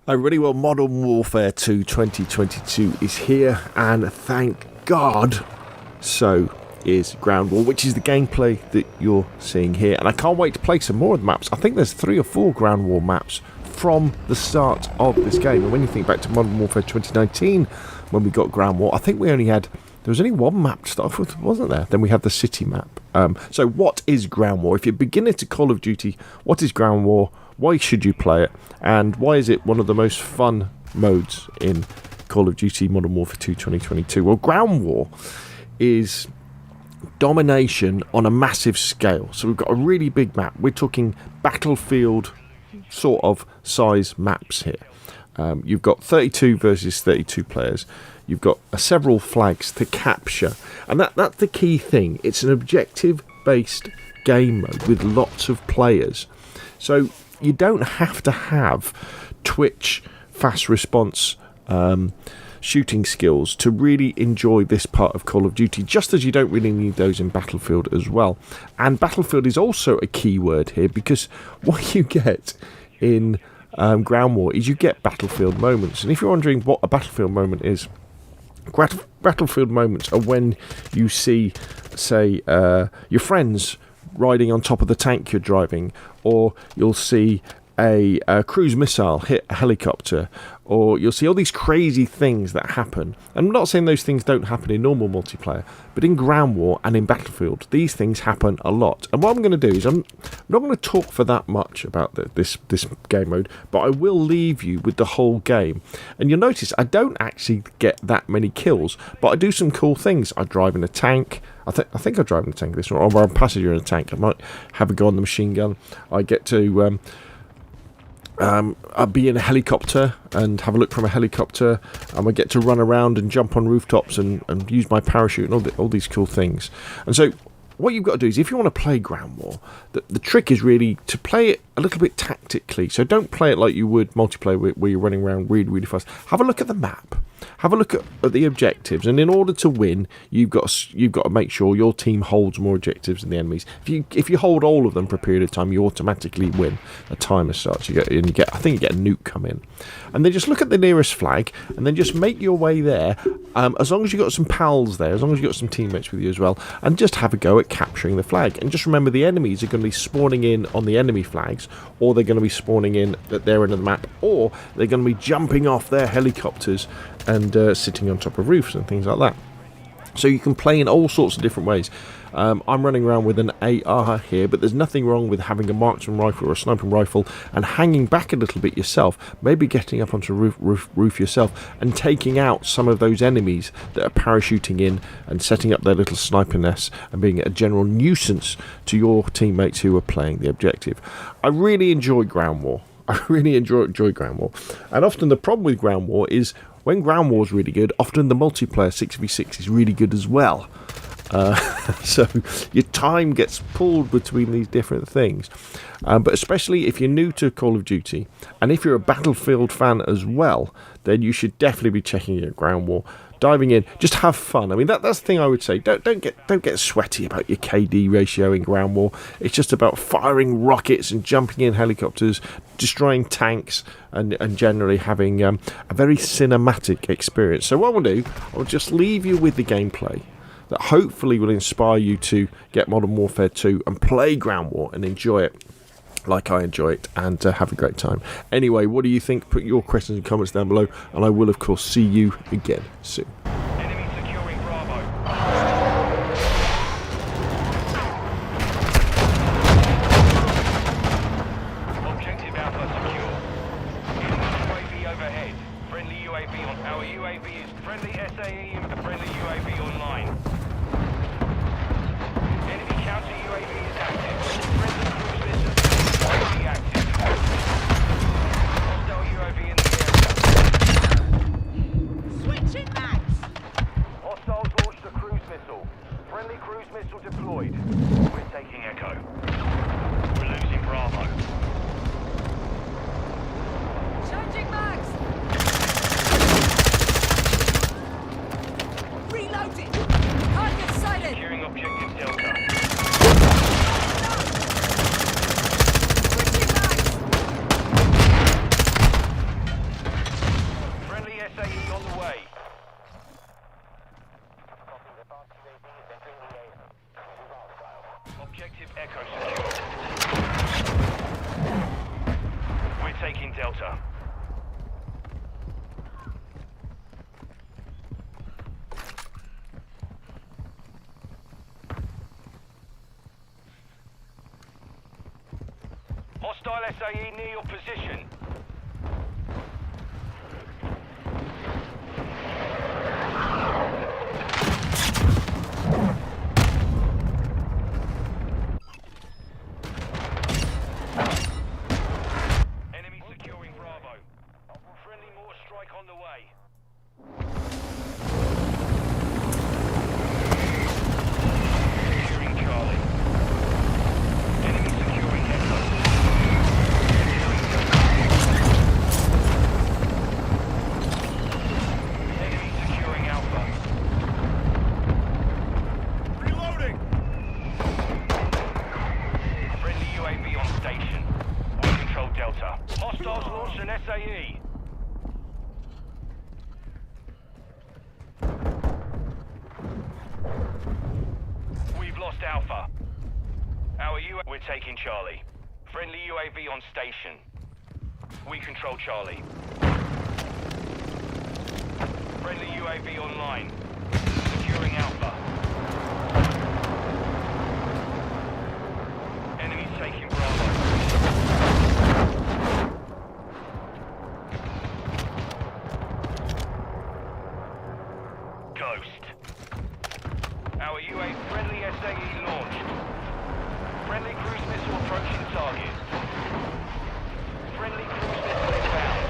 Really well, Modern Warfare 2 2022 is here, and thank God so is Groundwar, which is the gameplay that you're seeing here. And I can't wait to play some more of the maps. I think there's 3 or 4 Groundwar maps from the start of this game. And when you think back to Modern Warfare 2019, when we got Groundwar, I think there was only one map to start with, wasn't there? Then we had the city map. So what is Groundwar? If you're beginning to Call of Duty, what is Groundwar? Why should you play it? And why is it one of the most fun modes in Call of Duty Modern Warfare 2 2022? Well, Groundwar is domination on a massive scale. So we've got a really big map. We're talking battlefield sort of size maps here. You've got 32 versus 32 players. You've got several flags to capture. And that's the key thing. It's an objective-based game mode with lots of players. So you don't have to have Twitch fast response shooting skills to really enjoy this part of Call of Duty, just as you don't really need those in Battlefield as well. And Battlefield is also a key word here, because what you get in Groundwar is you get Battlefield moments. And if you're wondering what a Battlefield moment is, Battlefield moments are when you see, say, your friends riding on top of the tank you're driving, or you'll see a cruise missile hit a helicopter, or you'll see all these crazy things that happen. I'm not saying those things don't happen in normal multiplayer, but in Groundwar and in Battlefield, these things happen a lot. And what I'm going to do is I'm not going to talk for that much about this game mode, but I will leave you with the whole game. And you'll notice I don't actually get that many kills, but I do some cool things. I drive in a tank. I think I drive in a tank this one, or I'm a passenger in a tank. I might have a go on the machine gun. I get to I'll be in a helicopter and have a look from a helicopter. I get to run around and jump on rooftops and use my parachute and all these cool things. And so what you've got to do is, if you want to play Groundwar, the trick is really to play it a little bit tactically. So don't play it like you would multiplayer, where you're running around really, really fast. Have a look at the map. Have a look at the objectives, and in order to win, you've got to make sure your team holds more objectives than the enemies. If you hold all of them for a period of time, you automatically win. A timer starts. I think you get a nuke come in, and then just look at the nearest flag, and then just make your way there. As long as you've got some pals there, as long as you've got some teammates with you as well, and just have a go at capturing the flag. And just remember, the enemies are going to be spawning in on the enemy flags, or they're going to be spawning in at their end of the map, or they're going to be jumping off their helicopters and sitting on top of roofs and things like that. So you can play in all sorts of different ways. I'm running around with an AR here, but there's nothing wrong with having a marksman rifle or a sniping rifle and hanging back a little bit yourself, maybe getting up onto a roof yourself and taking out some of those enemies that are parachuting in and setting up their little sniper nests and being a general nuisance to your teammates who are playing the objective. I really enjoy Groundwar. I really enjoy Groundwar. And often the problem with Groundwar is, when Groundwar is really good, often the multiplayer 6v6 is really good as well. So your time gets pulled between these different things. But especially if you're new to Call of Duty, and if you're a Battlefield fan as well, then you should definitely be checking out Groundwar. Diving in, just have fun. I mean, that's the thing I would say. Don't get sweaty about your KD ratio in Groundwar. It's just about firing rockets and jumping in helicopters, destroying tanks, and generally having a very cinematic experience. So what I'll do, I'll just leave you with the gameplay that hopefully will inspire you to get Modern Warfare 2 and play Groundwar and enjoy it like I enjoy it, and have a great time. Anyway, what do you think? Put your questions and comments down below, and I will of course see you again soon. Enemy securing Bravo. Objective Alpha secure. Enemy UAV overhead. Friendly UAV on. Our UAV is friendly SAE and friendly UAV online. Enemy counter UAV is active. Friendly cruise missile UAV active. Hostile UAV in the area. Switching mags. Hostiles launched a cruise missile. Friendly cruise missile deployed. We're taking Echo. We're losing Bravo. Changing mags. Reloading. Target sighted. Securing objective Delta. SAE near your position. Enemy securing Bravo. Friendly mortar strike on the way. Securing Charlie. Enemy securing Echo. Enemy securing Alpha. Reloading! Friendly UAV on station. We control Delta. Hostiles launched an SAE. We've lost Alpha. Our UAV... We're taking Charlie. Friendly UAV on station. We control Charlie. Friendly UAV online. Securing Alpha. Enemies taking Bravo. Ghost. Our UAV friendly SAE launched. Friendly cruise missile approaching target. Friendly cruise missile inbound.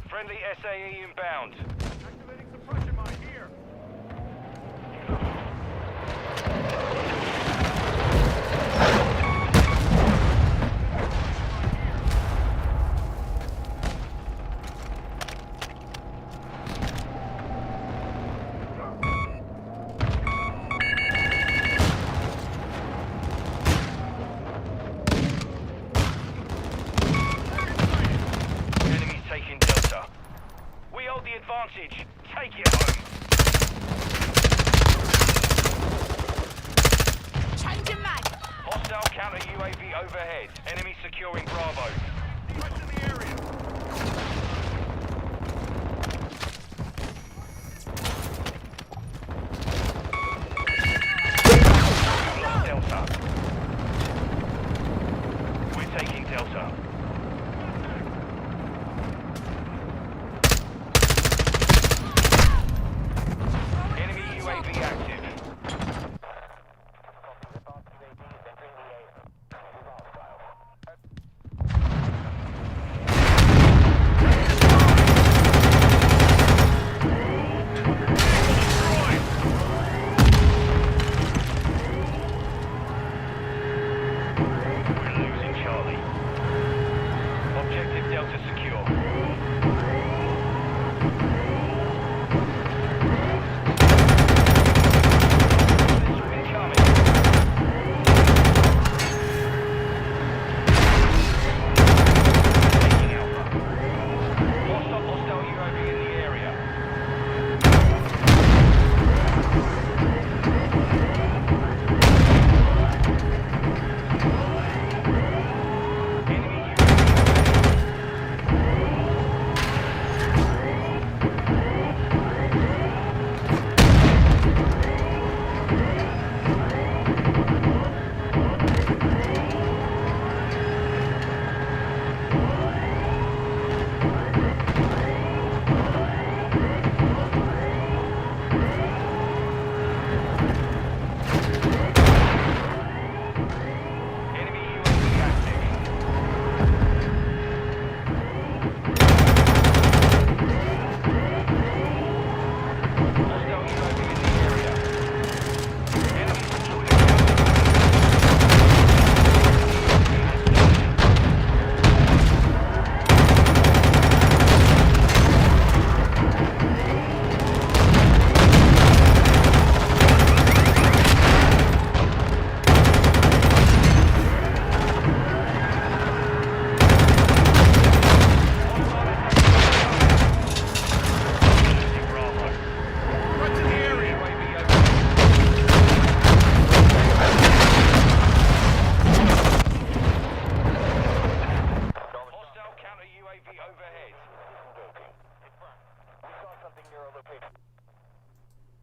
Friendly SAE inbound. Activating suppression mine here. Enemies taking Delta. We hold the advantage. Take it home. Changing mag. Hostile counter UAV overhead. Enemy securing Bravo. Press in the area. We've lost Delta. We're taking Delta. Enemy UAV active.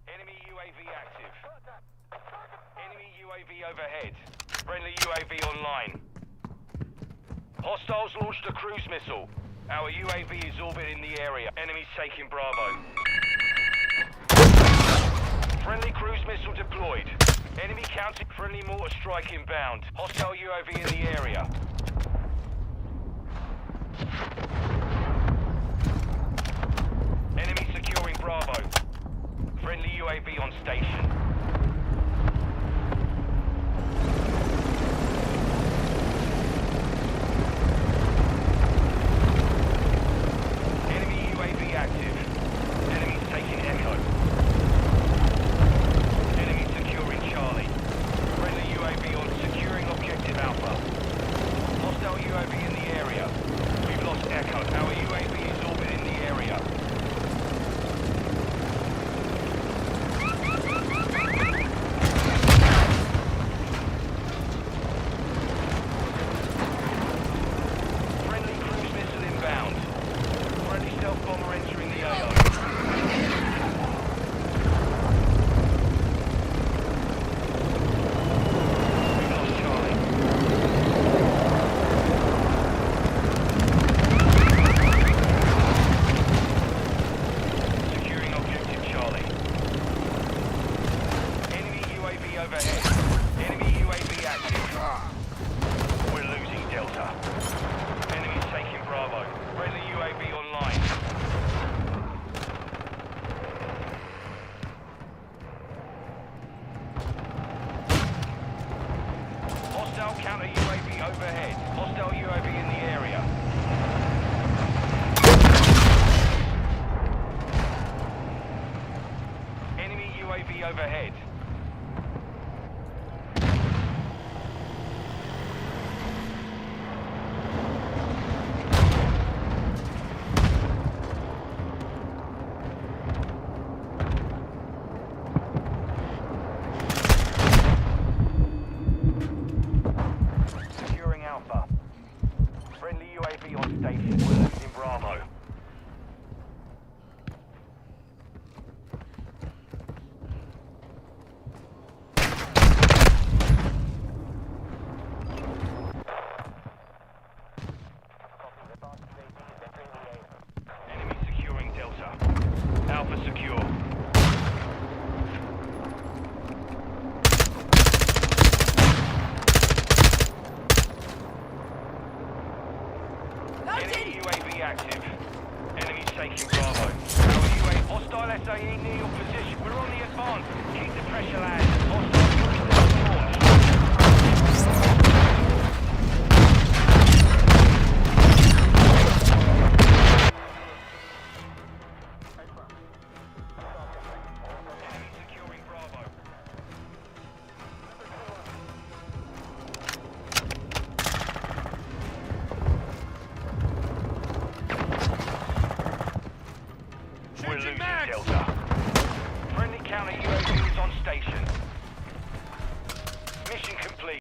Enemy UAV active. Enemy UAV overhead. Friendly UAV online. Hostiles launched a cruise missile. Our UAV is orbiting the area. Enemies taking Bravo. Friendly cruise missile deployed. Enemy counting. Friendly mortar strike inbound. Hostile UAV in the area. Enemy securing Bravo. Friendly UAV on station. Enemy UAV active. Enemies taking Echo. Enemy securing Charlie. Friendly UAV on securing objective Alpha. Hostile UAV in the area. We've lost Echo. Our UAV is orbiting the area. Friendly cruise missile inbound. Friendly stealth bomber entering the AO. We've lost Charlie. Securing objective Charlie. Enemy UAV overhead. Enemy UAV active. We're losing Delta. Enemies taking Bravo. Friendly UAV online. Hostile counter UAV overhead. Hostile UAV in the area. Enemy UAV overhead. Securing Alpha. Friendly UAV on station. We're losing Bravo. Enemy securing Delta. Alpha secure. Enemy UAV active. Enemies taking Bravo. Our UAV hostile SAE near your position. We're on the advance. Keep the pressure land. Hostile cruise missile launched. Enemy securing Bravo. We're losing Delta. Friendly counter UAV is on station. Mission complete.